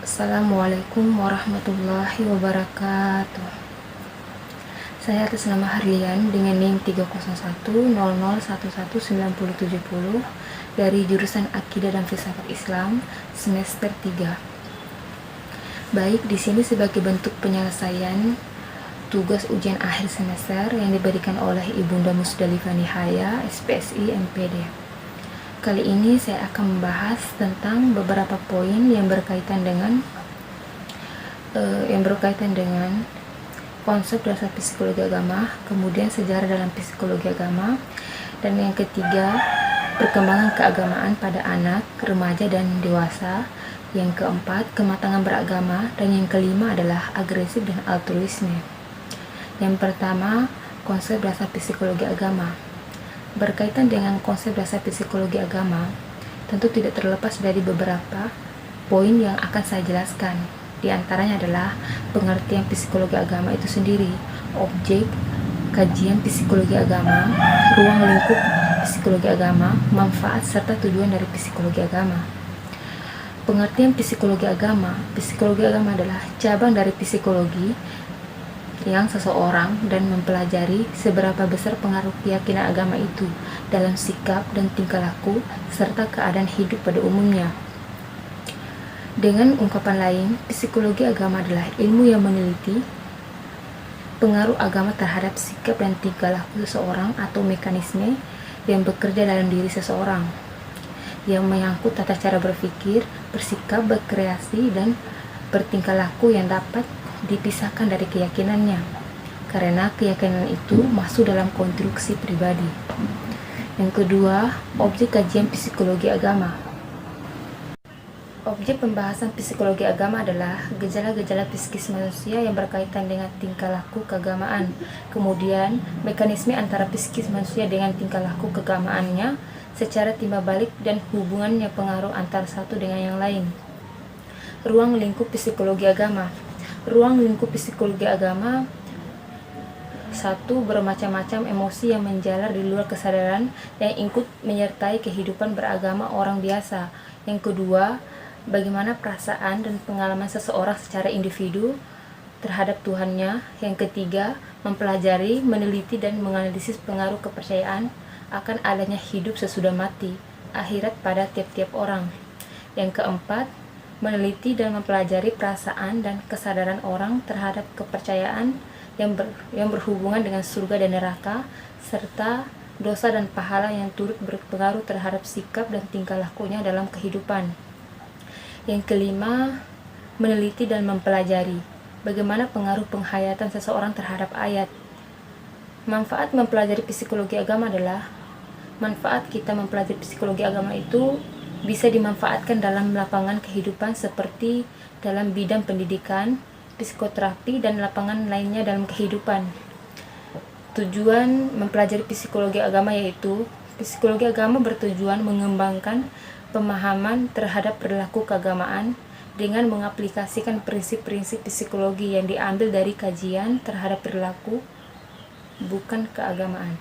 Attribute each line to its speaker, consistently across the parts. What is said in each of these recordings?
Speaker 1: Assalamualaikum warahmatullahi wabarakatuh. Saya atas nama Harlian dengan NIM 30100119070 dari jurusan Akidah dan Filsafat Islam semester 3. Baik, di sini sebagai bentuk penyelesaian tugas ujian akhir semester yang diberikan oleh Ibunda Musdalifah Nihaya, SPSI MPD. Kali ini saya akan membahas tentang beberapa poin yang berkaitan dengan konsep dasar psikologi agama, kemudian sejarah dalam psikologi agama, dan yang ketiga, perkembangan keagamaan pada anak, remaja, dan dewasa. Yang keempat, kematangan beragama, dan yang kelima adalah agresif dan altruisme. Yang pertama, konsep dasar psikologi agama. Berkaitan dengan konsep dasar psikologi agama, tentu tidak terlepas dari beberapa poin yang akan saya jelaskan. Di antaranya adalah pengertian psikologi agama itu sendiri, objek kajian psikologi agama, ruang lingkup psikologi agama, manfaat serta tujuan dari psikologi agama. Pengertian psikologi agama adalah cabang dari psikologi yang seseorang dan mempelajari seberapa besar pengaruh keyakinan agama itu dalam sikap dan tingkah laku serta keadaan hidup pada umumnya. Dengan ungkapan lain, psikologi agama adalah ilmu yang meneliti pengaruh agama terhadap sikap dan tingkah laku seseorang atau mekanisme yang bekerja dalam diri seseorang yang menyangkut tata cara berpikir, bersikap, berkreasi, dan bertingkah laku yang dapat dipisahkan dari keyakinannya, karena keyakinan itu masuk dalam konstruksi pribadi. Yang kedua, objek kajian psikologi agama. Objek pembahasan psikologi agama adalah gejala-gejala psikis manusia yang berkaitan dengan tingkah laku keagamaan, kemudian mekanisme antara psikis manusia dengan tingkah laku keagamaannya secara timbal balik dan hubungannya pengaruh antara satu dengan yang lain. Ruang lingkup psikologi agama. Ruang lingkup psikologi agama: 1. Bermacam-macam emosi yang menjalar di luar kesadaran yang ikut menyertai kehidupan beragama orang biasa. Yang kedua, bagaimana perasaan dan pengalaman seseorang secara individu terhadap Tuhannya. Yang ketiga, mempelajari, meneliti, dan menganalisis pengaruh kepercayaan akan adanya hidup sesudah mati, akhirat pada tiap-tiap orang. Yang keempat, meneliti dan mempelajari perasaan dan kesadaran orang terhadap kepercayaan yang berhubungan dengan surga dan neraka, serta dosa dan pahala yang turut berpengaruh terhadap sikap dan tingkah lakunya dalam kehidupan. Yang kelima, meneliti dan mempelajari bagaimana pengaruh penghayatan seseorang terhadap ayat. Manfaat mempelajari psikologi agama adalah manfaat kita mempelajari psikologi agama itu bisa dimanfaatkan dalam lapangan kehidupan seperti dalam bidang pendidikan, psikoterapi, dan lapangan lainnya dalam kehidupan. Tujuan mempelajari psikologi agama yaitu psikologi agama bertujuan mengembangkan pemahaman terhadap perilaku keagamaan dengan mengaplikasikan prinsip-prinsip psikologi yang diambil dari kajian terhadap perilaku, bukan keagamaan.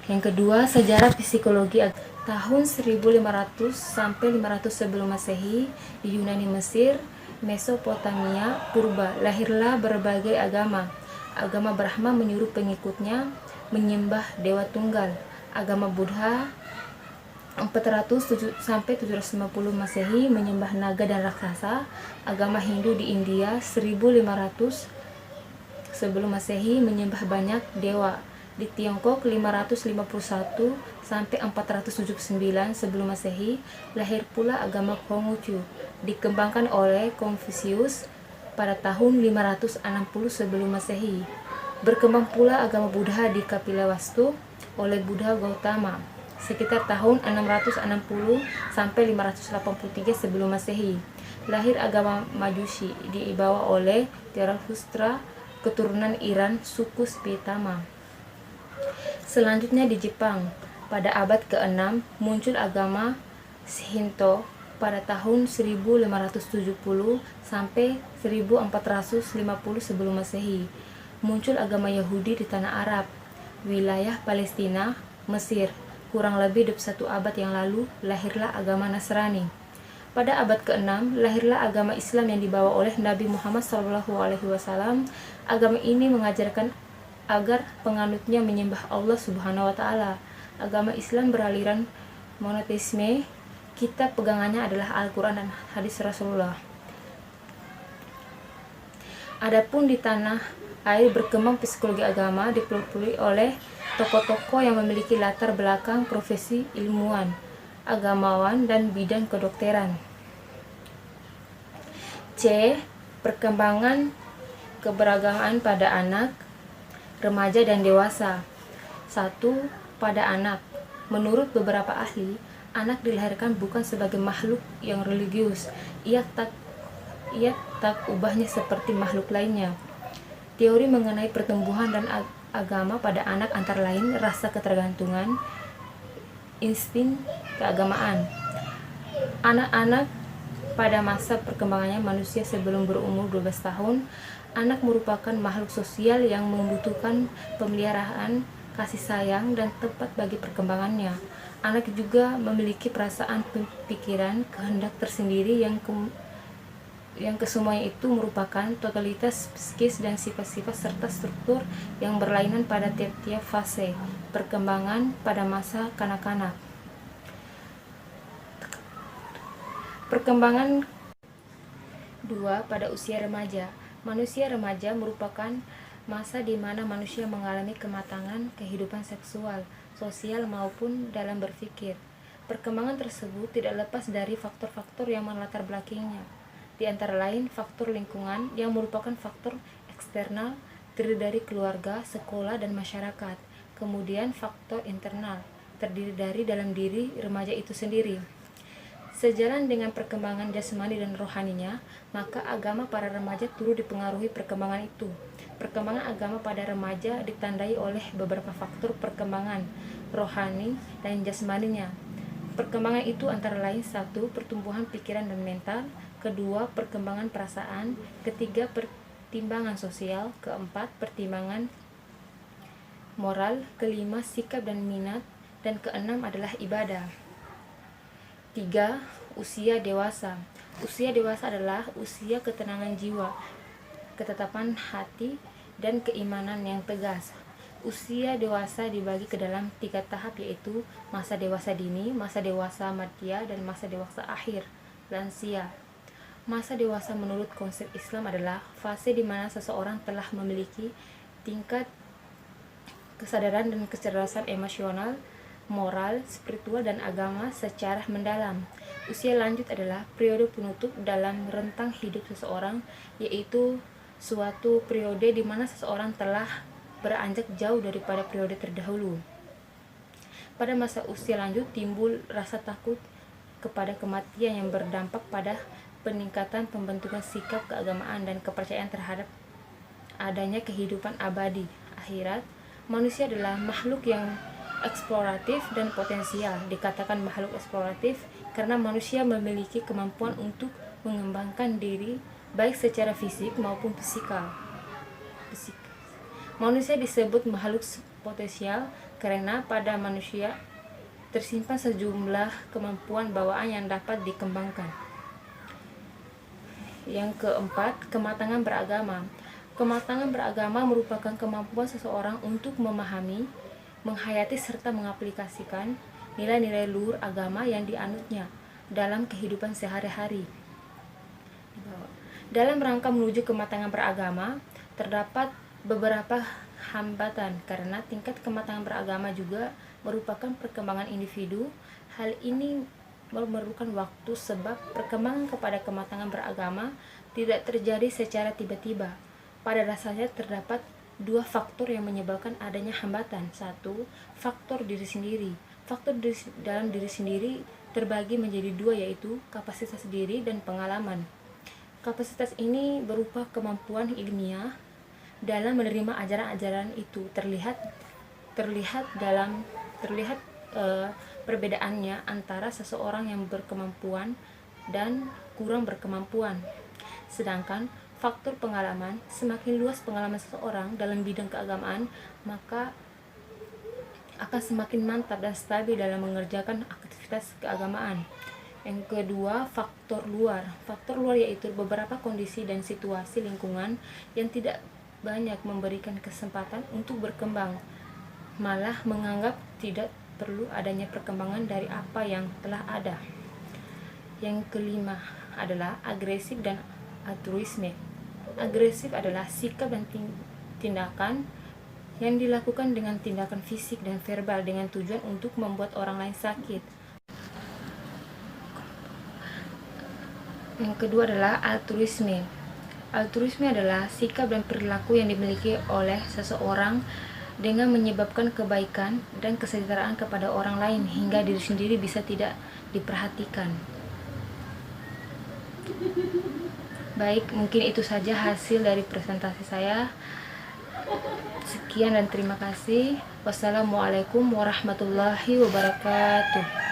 Speaker 1: Yang kedua, sejarah psikologi agama. Tahun 1500 sampai 500 sebelum Masehi, di Yunani, Mesir, Mesopotamia purba, lahirlah berbagai agama. Agama Brahma menyuruh pengikutnya menyembah Dewa Tunggal. Agama Buddha 400 sampai 750 Masehi menyembah naga dan raksasa. Agama Hindu di India 1500 sebelum Masehi menyembah banyak dewa. Di Tiongkok 551 sampai 479 sebelum Masehi lahir pula agama Konghucu, dikembangkan oleh Konfusius pada tahun 560 sebelum Masehi. Berkembang pula agama Buddha di Kapilavastu oleh Buddha Gautama sekitar tahun 660 sampai 583 sebelum Masehi. Lahir agama Majusi dibawa oleh Zarathustra, keturunan Iran, suku Spitama. Selanjutnya di Jepang, pada abad ke-6 muncul agama Shinto pada tahun 1570 sampai 1450 sebelum Masehi. Muncul agama Yahudi di tanah Arab, wilayah Palestina, Mesir. Kurang lebih 21 abad yang lalu lahirlah agama Nasrani. Pada abad ke-6, lahirlah agama Islam yang dibawa oleh Nabi Muhammad SAW. Agama ini mengajarkan agar penganutnya menyembah Allah Subhanahu wa Ta'ala. Agama Islam beraliran monoteisme. Kitab pegangannya adalah Al-Quran dan hadis Rasulullah. Adapun di tanah air berkembang psikologi agama dipelopori oleh tokoh-tokoh yang memiliki latar belakang profesi ilmuwan, agamawan, dan bidang kedokteran. C. Perkembangan keberagaman pada anak, remaja, dan dewasa. 1. Pada anak. Menurut beberapa ahli, anak dilahirkan bukan sebagai makhluk yang religius. Ia tak ubahnya seperti makhluk lainnya. Teori mengenai pertumbuhan dan agama pada anak antara lain rasa ketergantungan, insting keagamaan. Anak-anak pada masa perkembangannya manusia sebelum berumur 12 tahun, anak merupakan makhluk sosial yang membutuhkan pemeliharaan, kasih sayang, dan tempat bagi perkembangannya. Anak juga memiliki perasaan, pikiran, kehendak tersendiri yang kesemuanya itu merupakan totalitas psikis dan sifat-sifat serta struktur yang berlainan pada tiap-tiap fase perkembangan pada masa kanak-kanak. Perkembangan 2 pada usia remaja. Manusia remaja merupakan masa di mana manusia mengalami kematangan kehidupan seksual, sosial, maupun dalam berpikir. Perkembangan tersebut tidak lepas dari faktor-faktor yang melatar belakanginya. Di antara lain, faktor lingkungan yang merupakan faktor eksternal terdiri dari keluarga, sekolah, dan masyarakat. Kemudian faktor internal terdiri dari dalam diri remaja itu sendiri. Sejalan dengan perkembangan jasmani dan rohaninya, maka agama para remaja turut dipengaruhi perkembangan itu. Perkembangan agama pada remaja ditandai oleh beberapa faktor perkembangan rohani dan jasmaninya. Perkembangan itu antara lain: 1. Pertumbuhan pikiran dan mental. 2. Perkembangan perasaan. 3. Pertimbangan sosial. 4. Pertimbangan moral. 5. Sikap dan minat. Dan 6 adalah ibadah. 3. Usia dewasa. Usia dewasa adalah usia ketenangan jiwa, ketetapan hati, dan keimanan yang tegas. Usia dewasa dibagi ke dalam 3 tahap, yaitu masa dewasa dini, masa dewasa madya, dan masa dewasa akhir, lansia. Masa dewasa menurut konsep Islam adalah fase di mana seseorang telah memiliki tingkat kesadaran dan kecerdasan emosional, moral, spiritual, dan agama secara mendalam. Usia lanjut adalah periode penutup dalam rentang hidup seseorang, yaitu suatu periode di mana seseorang telah beranjak jauh daripada periode terdahulu. Pada masa usia lanjut timbul rasa takut kepada kematian yang berdampak pada peningkatan pembentukan sikap keagamaan dan kepercayaan terhadap adanya kehidupan abadi, akhirat. Manusia adalah makhluk yang eksploratif dan potensial. Dikatakan makhluk eksploratif karena manusia memiliki kemampuan untuk mengembangkan diri baik secara fisik maupun psikal. Manusia disebut makhluk potensial karena pada manusia tersimpan sejumlah kemampuan bawaan yang dapat dikembangkan. Yang keempat, kematangan beragama. Kematangan beragama merupakan kemampuan seseorang untuk memahami, menghayati, serta mengaplikasikan nilai-nilai luhur agama yang dianutnya dalam kehidupan sehari-hari. Dalam rangka menuju kematangan beragama, terdapat beberapa hambatan karena tingkat kematangan beragama juga merupakan perkembangan individu. Hal ini memerlukan waktu sebab perkembangan kepada kematangan beragama tidak terjadi secara tiba-tiba. Pada dasarnya terdapat 2 faktor yang menyebabkan adanya hambatan. 1. Faktor diri sendiri. Faktor dalam diri sendiri terbagi menjadi 2, yaitu kapasitas diri dan pengalaman. Kapasitas ini berupa kemampuan ilmiah dalam menerima ajaran-ajaran itu. Terlihat perbedaannya antara seseorang yang berkemampuan dan kurang berkemampuan. Sedangkan faktor pengalaman, semakin luas pengalaman seseorang dalam bidang keagamaan, maka akan semakin mantap dan stabil dalam mengerjakan aktivitas keagamaan. Yang kedua, faktor luar. Faktor luar yaitu beberapa kondisi dan situasi lingkungan yang tidak banyak memberikan kesempatan untuk berkembang, malah menganggap tidak perlu adanya perkembangan dari apa yang telah ada. Yang kelima adalah agresif dan altruisme. Agresif adalah sikap dan tindakan yang dilakukan dengan tindakan fisik dan verbal dengan tujuan untuk membuat orang lain sakit. Yang kedua adalah altruisme. Altruisme adalah sikap dan perilaku yang dimiliki oleh seseorang dengan menyebabkan kebaikan dan kesejahteraan kepada orang lain hingga diri sendiri bisa tidak diperhatikan. Baik, mungkin itu saja hasil dari presentasi saya. Sekian dan terima kasih. Wassalamualaikum warahmatullahi wabarakatuh.